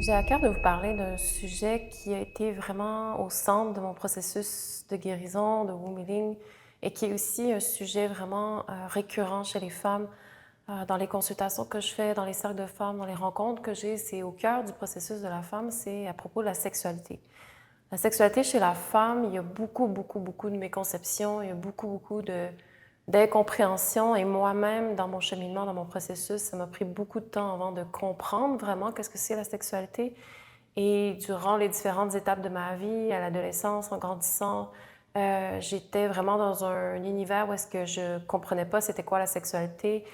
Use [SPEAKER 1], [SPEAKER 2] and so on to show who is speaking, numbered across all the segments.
[SPEAKER 1] J'ai à cœur de vous parler d'un sujet qui a été vraiment au centre de mon processus de guérison, de womb healing, et qui est aussi un sujet vraiment récurrent chez les femmes. Dans les consultations que je fais, dans les cercles de femmes, dans les rencontres que j'ai, c'est au cœur du processus de la femme, c'est à propos de la sexualité. La sexualité chez la femme, il y a beaucoup de méconceptions, il y a beaucoup d'incompréhension. Et moi-même, dans mon cheminement, dans mon processus, ça m'a pris beaucoup de temps avant de comprendre vraiment qu'est-ce que c'est la sexualité. Et durant les différentes étapes de ma vie, à l'adolescence, en grandissant, j'étais vraiment dans un univers où est-ce que je comprenais pas c'était quoi la sexualité.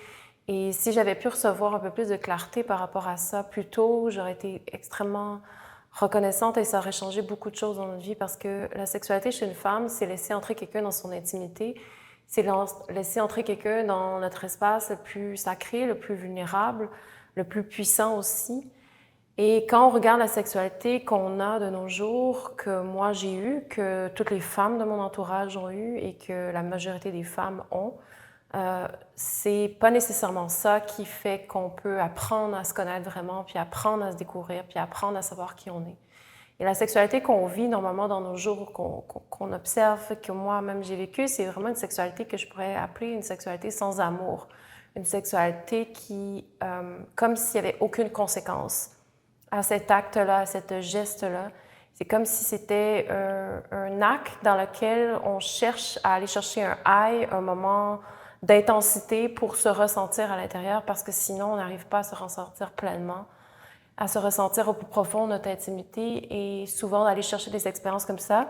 [SPEAKER 1] Et si j'avais pu recevoir un peu plus de clarté par rapport à ça plus tôt, j'aurais été extrêmement reconnaissante et ça aurait changé beaucoup de choses dans notre vie parce que la sexualité chez une femme, c'est laisser entrer quelqu'un dans son intimité, c'est laisser entrer quelqu'un dans notre espace le plus sacré, le plus vulnérable, le plus puissant aussi. Et quand on regarde la sexualité qu'on a de nos jours, que moi j'ai eue, que toutes les femmes de mon entourage ont eu et que la majorité des femmes ont, c'est pas nécessairement ça qui fait qu'on peut apprendre à se connaître vraiment, puis apprendre à se découvrir, puis apprendre à savoir qui on est. Et la sexualité qu'on vit normalement dans nos jours, qu'on observe, que moi-même j'ai vécu, c'est vraiment une sexualité que je pourrais appeler une sexualité sans amour. Une sexualité qui, comme s'il n'y avait aucune conséquence à cet acte-là, à cet geste-là. C'est comme si c'était un acte dans lequel on cherche à aller chercher un high, un moment d'intensité pour se ressentir à l'intérieur parce que sinon on n'arrive pas à se ressentir pleinement, à se ressentir au plus profond de notre intimité et souvent d'aller chercher des expériences comme ça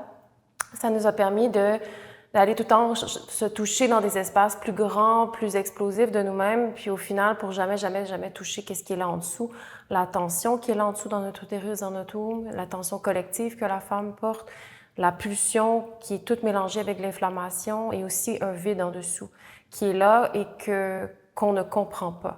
[SPEAKER 1] nous a permis d'aller tout le temps se toucher dans des espaces plus grands, plus explosifs de nous-mêmes, puis au final, pour jamais toucher qu'est-ce qui est là en dessous, la tension qui est là en dessous dans notre utérus, dans notre womb, la tension collective que la femme porte, la pulsion qui est toute mélangée avec l'inflammation et aussi un vide en dessous qui est là et qu'on ne comprend pas.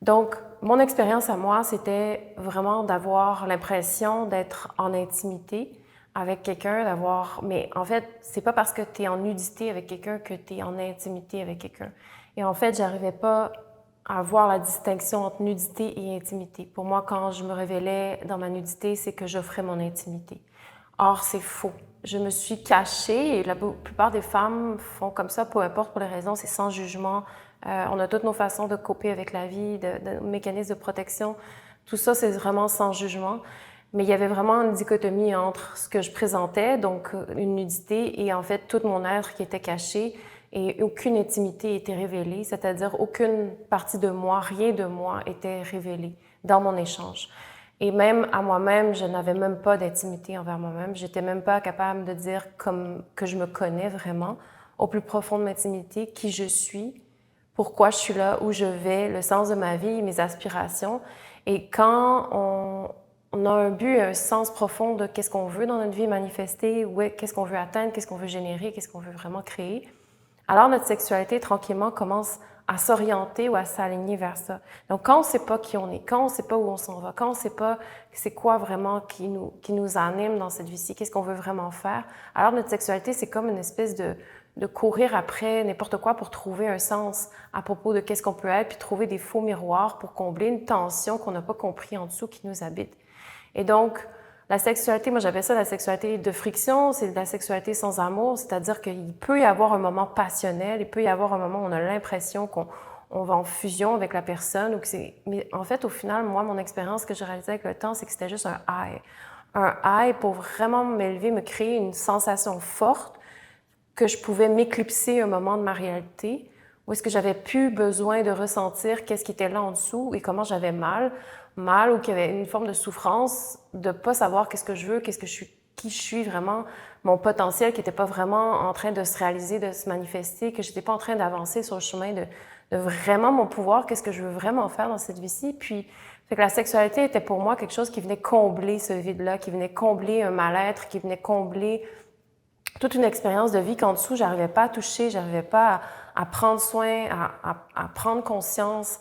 [SPEAKER 1] Donc, mon expérience à moi, c'était vraiment d'avoir l'impression d'être en intimité avec quelqu'un, mais en fait, c'est pas parce que tu es en nudité avec quelqu'un que tu es en intimité avec quelqu'un. Et en fait, j'arrivais pas à voir la distinction entre nudité et intimité. Pour moi, quand je me révélais dans ma nudité, c'est que j'offrais mon intimité. Or, c'est faux. Je me suis cachée et la plupart des femmes font comme ça, peu importe pour les raisons, c'est sans jugement. On a toutes nos façons de coper avec la vie, de mécanismes de protection. Tout ça, c'est vraiment sans jugement. Mais il y avait vraiment une dichotomie entre ce que je présentais, donc une nudité, et en fait tout mon être qui était caché et aucune intimité était révélée, c'est-à-dire aucune partie de moi, rien de moi était révélé dans mon échange. Et même à moi-même, je n'avais même pas d'intimité envers moi-même. J'étais même pas capable de dire comme que je me connais vraiment au plus profond de ma intimité, qui je suis, pourquoi je suis là, où je vais, le sens de ma vie, mes aspirations. Et quand on a un but, un sens profond de qu'est-ce qu'on veut dans notre vie manifester, qu'est-ce qu'on veut atteindre, qu'est-ce qu'on veut générer, qu'est-ce qu'on veut vraiment créer, alors notre sexualité tranquillement commence à s'orienter ou à s'aligner vers ça. Donc quand on ne sait pas qui on est, quand on ne sait pas où on s'en va, quand on ne sait pas c'est quoi vraiment qui nous anime dans cette vie-ci, qu'est-ce qu'on veut vraiment faire, alors notre sexualité c'est comme une espèce de courir après n'importe quoi pour trouver un sens à propos de qu'est-ce qu'on peut être, puis trouver des faux miroirs pour combler une tension qu'on n'a pas compris en dessous qui nous habite. Et donc, la sexualité, moi j'appelle ça la sexualité de friction, c'est de la sexualité sans amour, c'est-à-dire qu'il peut y avoir un moment passionnel, il peut y avoir un moment où on a l'impression qu'on va en fusion avec la personne. Mais en fait, au final, moi, mon expérience que j'ai réalisée avec le temps, c'est que c'était juste un high. Un high pour vraiment m'élever, me créer une sensation forte que je pouvais m'éclipser un moment de ma réalité, où est-ce que j'avais plus besoin de ressentir qu'est-ce qui était là en dessous et comment j'avais mal ou qu'il y avait une forme de souffrance de pas savoir qu'est-ce que je veux, qu'est-ce que je suis, qui je suis vraiment, mon potentiel qui n'était pas vraiment en train de se réaliser, de se manifester, que j'étais pas en train d'avancer sur le chemin de vraiment mon pouvoir, qu'est-ce que je veux vraiment faire dans cette vie-ci. Puis, fait que la sexualité était pour moi quelque chose qui venait combler ce vide-là, qui venait combler un mal-être, qui venait combler toute une expérience de vie qu'en dessous, j'arrivais pas à toucher, j'arrivais pas à prendre soin, à prendre conscience,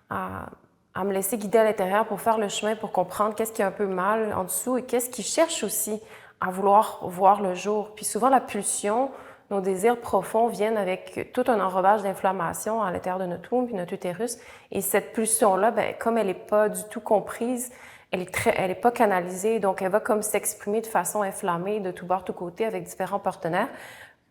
[SPEAKER 1] à me laisser guider à l'intérieur pour faire le chemin, pour comprendre qu'est-ce qui est un peu mal en dessous et qu'est-ce qui cherche aussi à vouloir voir le jour. Puis souvent, la pulsion, nos désirs profonds viennent avec tout un enrobage d'inflammation à l'intérieur de notre womb puis notre utérus. Et cette pulsion-là, ben, comme elle n'est pas du tout comprise, elle est pas canalisée, donc elle va comme s'exprimer de façon inflammée de tout bord, tout côté avec différents partenaires,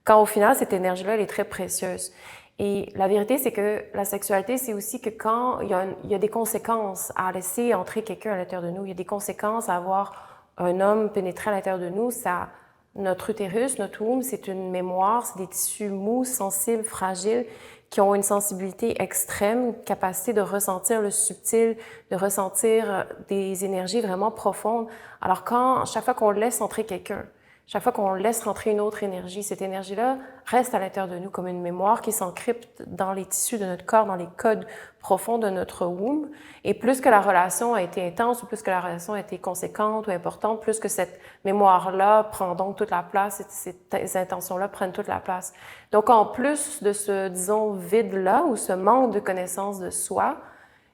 [SPEAKER 1] quand au final, cette énergie-là, elle est très précieuse. Et la vérité, c'est que la sexualité, c'est aussi que quand il y a des conséquences à laisser entrer quelqu'un à l'intérieur de nous, il y a des conséquences à avoir un homme pénétrer à l'intérieur de nous, ça, notre utérus, notre womb, c'est une mémoire, c'est des tissus mous, sensibles, fragiles, qui ont une sensibilité extrême, capacité de ressentir le subtil, de ressentir des énergies vraiment profondes. Alors chaque fois qu'on laisse entrer quelqu'un, chaque fois qu'on laisse rentrer une autre énergie, cette énergie-là reste à l'intérieur de nous comme une mémoire qui s'encrypte dans les tissus de notre corps, dans les codes profonds de notre womb. Et plus que la relation a été intense ou plus que la relation a été conséquente ou importante, plus que cette mémoire-là prend donc toute la place, ces intentions-là prennent toute la place. Donc, en plus de ce, disons, vide-là ou ce manque de connaissance de soi,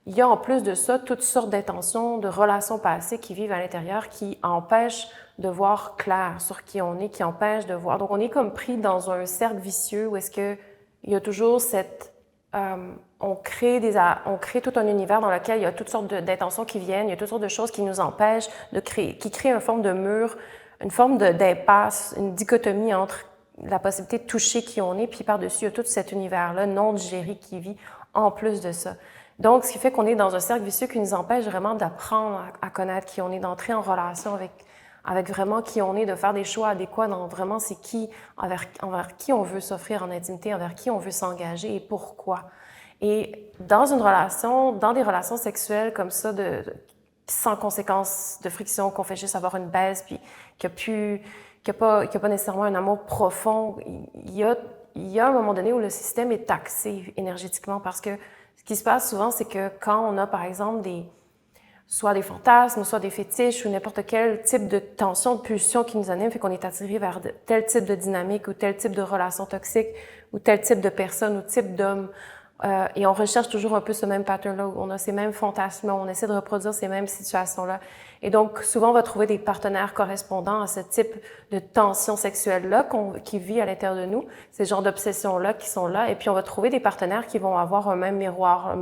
[SPEAKER 1] il y a en plus de ça toutes sortes d'intentions, de relations passées qui vivent à l'intérieur, qui empêchent de voir clair sur qui on est, qui empêchent de voir. Donc, on est comme pris dans un cercle vicieux où est-ce qu'il y a toujours cette... on crée tout un univers dans lequel il y a toutes sortes d'intentions qui viennent, il y a toutes sortes de choses qui nous empêchent de créer, qui créent une forme de mur, une forme d'impasse, une dichotomie entre la possibilité de toucher qui on est, puis par-dessus, il y a tout cet univers-là non digéré qui vit en plus de ça. Donc, ce qui fait qu'on est dans un cercle vicieux qui nous empêche vraiment d'apprendre à connaître qui on est, d'entrer en relation avec vraiment qui on est, de faire des choix adéquats dans vraiment c'est qui, envers qui on veut s'offrir en intimité, envers qui on veut s'engager et pourquoi. Et dans des relations sexuelles comme ça, sans conséquences de friction, qu'on fait juste avoir une baisse, puis qu'il n'y a pas nécessairement un amour profond, il y a un moment donné où le système est taxé énergétiquement parce que ce qui se passe souvent, c'est que quand on a, par exemple, soit des fantasmes, soit des fétiches ou n'importe quel type de tension, de pulsion qui nous anime, fait qu'on est attiré vers tel type de dynamique ou tel type de relation toxique ou tel type de personne ou type d'homme. Et on recherche toujours un peu ce même pattern-là, où on a ces mêmes fantasmes, on essaie de reproduire ces mêmes situations-là. Et donc, souvent, on va trouver des partenaires correspondants à ce type de tension sexuelle-là qui vit à l'intérieur de nous, ces genres d'obsessions-là qui sont là. Et puis, on va trouver des partenaires qui vont avoir un même miroir,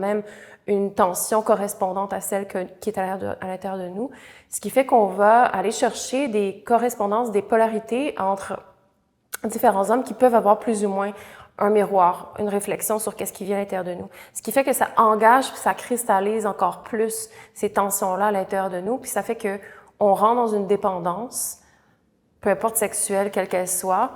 [SPEAKER 1] une tension correspondante à celle qui est à l'intérieur de nous. Ce qui fait qu'on va aller chercher des correspondances, des polarités entre différents hommes qui peuvent avoir plus ou moins un miroir, une réflexion sur qu'est-ce qui vient à l'intérieur de nous. Ce qui fait que ça engage puis ça cristallise encore plus ces tensions-là à l'intérieur de nous, puis ça fait que on rentre dans une dépendance, peu importe sexuelle, quelle qu'elle soit,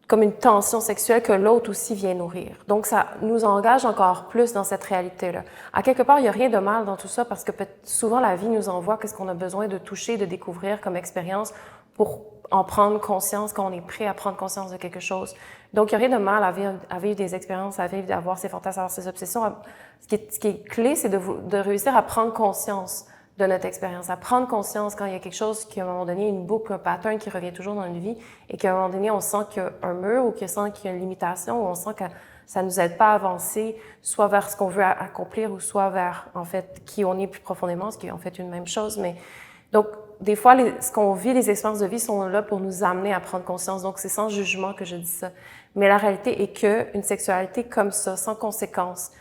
[SPEAKER 1] comme une tension sexuelle que l'autre aussi vient nourrir. Donc, ça nous engage encore plus dans cette réalité-là. À quelque part, il n'y a rien de mal dans tout ça parce que souvent, la vie nous envoie qu'est-ce qu'on a besoin de toucher, de découvrir comme expérience pour en prendre conscience quand on est prêt à prendre conscience de quelque chose. Donc, il n'y a rien de mal à vivre des expériences, à vivre, à avoir ses fantasmes, à avoir ses obsessions. Ce qui est clé, c'est de réussir à prendre conscience de notre expérience, à prendre conscience quand il y a quelque chose qui, à un moment donné, une boucle, un pattern qui revient toujours dans une vie et qu'à un moment donné, on sent qu'il y a un mur ou qu'on sent qu'il y a une limitation ou on sent que ça nous aide pas à avancer, soit vers ce qu'on veut accomplir ou soit vers, en fait, qui on est plus profondément, ce qui est en fait une même chose. Mais donc, des fois, ce qu'on vit, les expériences de vie sont là pour nous amener à prendre conscience. Donc, c'est sans jugement que je dis ça. Mais la réalité est qu'une sexualité comme ça, sans conséquence,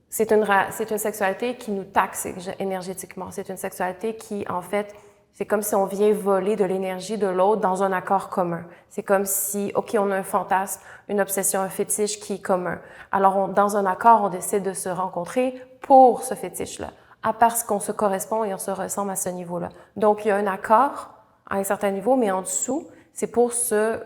[SPEAKER 1] c'est une sexualité qui nous taxe énergétiquement. C'est une sexualité qui, en fait, c'est comme si on vient voler de l'énergie de l'autre dans un accord commun. C'est comme si, OK, on a un fantasme, une obsession, un fétiche qui est commun. Alors, dans un accord, on décide de se rencontrer pour ce fétiche-là, à parce qu'on se correspond et on se ressemble à ce niveau-là. Donc, il y a un accord à un certain niveau, mais en dessous, c'est pour se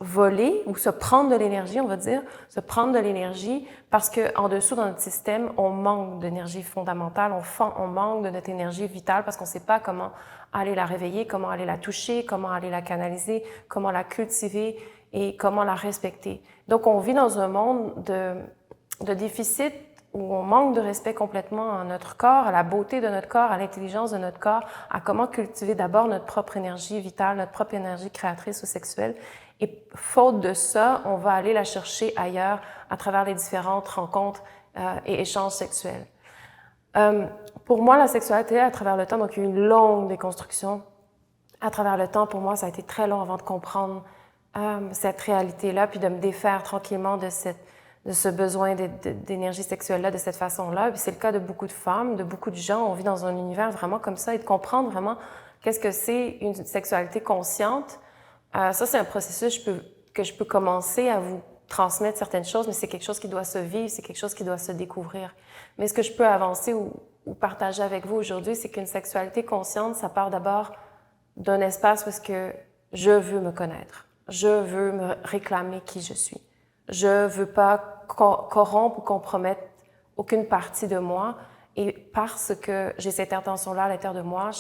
[SPEAKER 1] voler ou se prendre de l'énergie, on va dire, se prendre de l'énergie parce que en dessous dans notre système, on manque d'énergie fondamentale, on manque de notre énergie vitale parce qu'on ne sait pas comment aller la réveiller, comment aller la toucher, comment aller la canaliser, comment la cultiver et comment la respecter. Donc, on vit dans un monde de déficit où on manque de respect complètement à notre corps, à la beauté de notre corps, à l'intelligence de notre corps, à comment cultiver d'abord notre propre énergie vitale, notre propre énergie créatrice ou sexuelle. Et faute de ça, on va aller la chercher ailleurs à travers les différentes rencontres et échanges sexuels. Pour moi, la sexualité à travers le temps, donc il y a eu une longue déconstruction. À travers le temps, pour moi, ça a été très long avant de comprendre cette réalité-là, puis de me défaire tranquillement de de ce besoin d'énergie sexuelle-là de cette façon-là. Puis c'est le cas de beaucoup de femmes, de beaucoup de gens. On vit dans un univers vraiment comme ça et de comprendre vraiment qu'est-ce que c'est une sexualité consciente. Ça, c'est un processus que je peux commencer à vous transmettre certaines choses, mais c'est quelque chose qui doit se vivre, c'est quelque chose qui doit se découvrir. Mais ce que je peux avancer ou partager avec vous aujourd'hui, c'est qu'une sexualité consciente, ça part d'abord d'un espace parce que je veux me connaître, je veux me réclamer qui je suis. Je veux pas corrompre ou compromettre aucune partie de moi. Et parce que j'ai cette intention-là à l'intérieur de moi,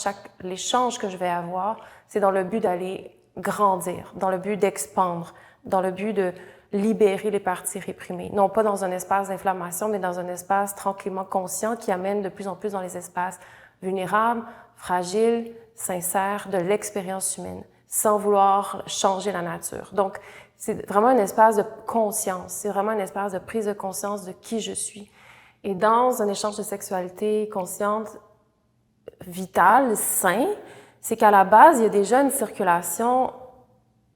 [SPEAKER 1] l'échange que je vais avoir, c'est dans le but d'aller grandir, dans le but d'expandre, dans le but de libérer les parties réprimées. Non pas dans un espace d'inflammation, mais dans un espace tranquillement conscient qui amène de plus en plus dans les espaces vulnérables, fragiles, sincères de l'expérience humaine, sans vouloir changer la nature. Donc, c'est vraiment un espace de conscience, c'est vraiment un espace de prise de conscience de qui je suis. Et dans un échange de sexualité consciente, vitale, sain, c'est qu'à la base, il y a déjà une circulation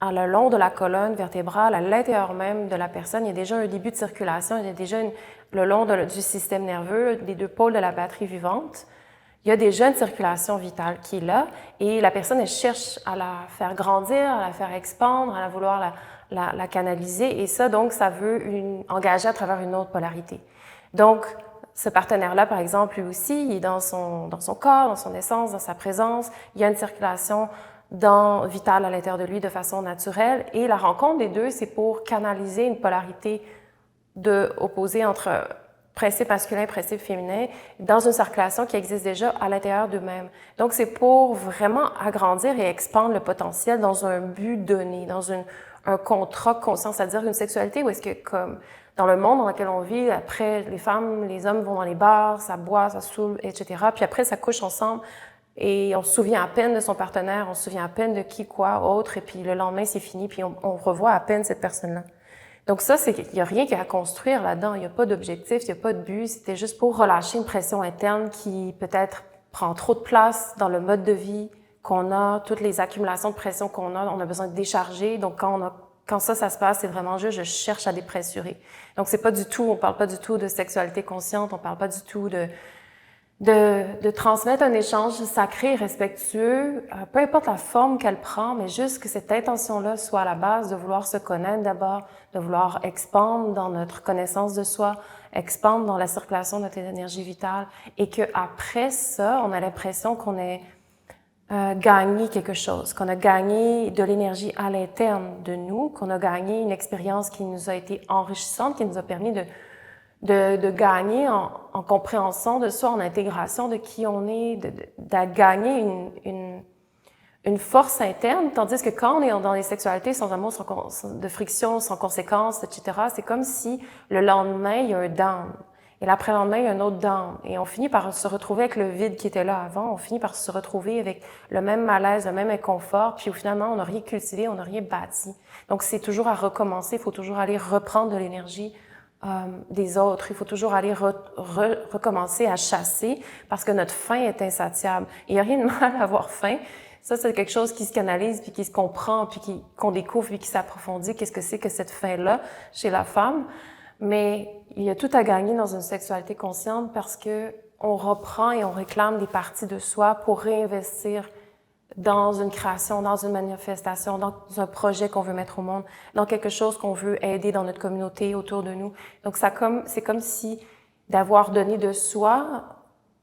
[SPEAKER 1] le long de la colonne vertébrale, à l'intérieur même de la personne. Il y a déjà un début de circulation, il y a déjà le long du système nerveux, des deux pôles de la batterie vivante. Il y a déjà une circulation vitale qui est là et la personne, elle cherche à la faire grandir, à la faire expandre, à vouloir la canaliser. Et ça, donc, ça veut engager à travers une autre polarité. Donc, ce partenaire-là, par exemple, lui aussi, il est dans son corps, dans son essence, dans sa présence. Il y a une circulation vitale à l'intérieur de lui de façon naturelle. Et la rencontre des deux, c'est pour canaliser une polarité opposée entre principe masculin et principe féminin dans une circulation qui existe déjà à l'intérieur d'eux-mêmes. Donc, c'est pour vraiment agrandir et expandre le potentiel dans un but donné, dans un contrat conscient, c'est-à-dire une sexualité où est-ce que, comme dans le monde dans lequel on vit, après, les femmes, les hommes vont dans les bars, ça boit, ça saoule, etc. Puis après, ça couche ensemble et on se souvient à peine de son partenaire, on se souvient à peine de qui, quoi, autre, et puis le lendemain, c'est fini, puis on revoit à peine cette personne-là. Donc ça, il n'y a rien qu'à construire là-dedans, il n'y a pas d'objectif, il n'y a pas de but, c'était juste pour relâcher une pression interne qui peut-être prend trop de place dans le mode de vie qu'on a, toutes les accumulations de pression qu'on a, on a besoin de décharger, donc quand ça se passe, c'est vraiment juste, je cherche à dépressurer. Donc c'est pas du tout, on parle pas du tout de sexualité consciente, on parle pas du tout de transmettre un échange sacré et respectueux, peu importe la forme qu'elle prend, mais juste que cette intention-là soit à la base de vouloir se connaître d'abord, de vouloir expandre dans notre connaissance de soi, expandre dans la circulation de notre énergie vitale, et que après ça, on a l'impression qu'on ait gagné quelque chose, qu'on a gagné de l'énergie à l'interne de nous, qu'on a gagné une expérience qui nous a été enrichissante, qui nous a permis de gagner en compréhension de soi, en intégration de qui on est, de gagner une force interne, tandis que quand on est dans les sexualités sans amour, de friction, sans conséquences, etc., c'est comme si le lendemain, il y a un down. Et l'après-lendemain, il y a un autre down. Et on finit par se retrouver avec le vide qui était là avant, on finit par se retrouver avec le même malaise, le même inconfort, puis finalement, on n'a rien cultivé, on n'a rien bâti. Donc, c'est toujours à recommencer, il faut toujours aller reprendre de l'énergie des autres. Il faut toujours aller recommencer à chasser parce que notre faim est insatiable. Il n'y a rien de mal à avoir faim. Ça, c'est quelque chose qui se canalise, puis qui se comprend, puis qu'on découvre, puis qui s'approfondit. Qu'est-ce que c'est que cette faim-là chez la femme? Mais il y a tout à gagner dans une sexualité consciente parce que on reprend et on réclame des parties de soi pour réinvestir dans une création, dans une manifestation, dans un projet qu'on veut mettre au monde, dans quelque chose qu'on veut aider dans notre communauté autour de nous. Donc, c'est comme si d'avoir donné de soi,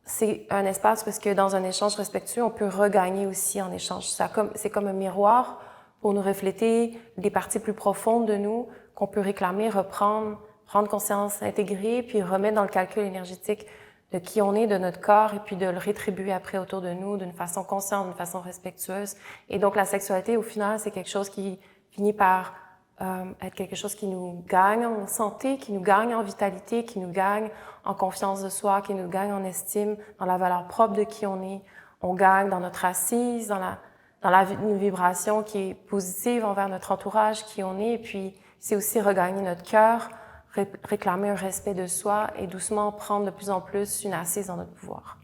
[SPEAKER 1] c'est un espace parce que dans un échange respectueux, on peut regagner aussi en échange. C'est comme un miroir pour nous refléter les parties plus profondes de nous qu'on peut réclamer, reprendre, prendre conscience, intégrer, puis remettre dans le calcul énergétique de qui on est, de notre corps, et puis de le rétribuer après autour de nous d'une façon consciente, d'une façon respectueuse. Et donc, la sexualité, au final, c'est quelque chose qui finit par être quelque chose qui nous gagne en santé, qui nous gagne en vitalité, qui nous gagne en confiance de soi, qui nous gagne en estime, dans la valeur propre de qui on est. On gagne dans notre assise, une vibration qui est positive envers notre entourage, qui on est, et puis c'est aussi regagner notre cœur, réclamer un respect de soi et doucement prendre de plus en plus une assise dans notre pouvoir.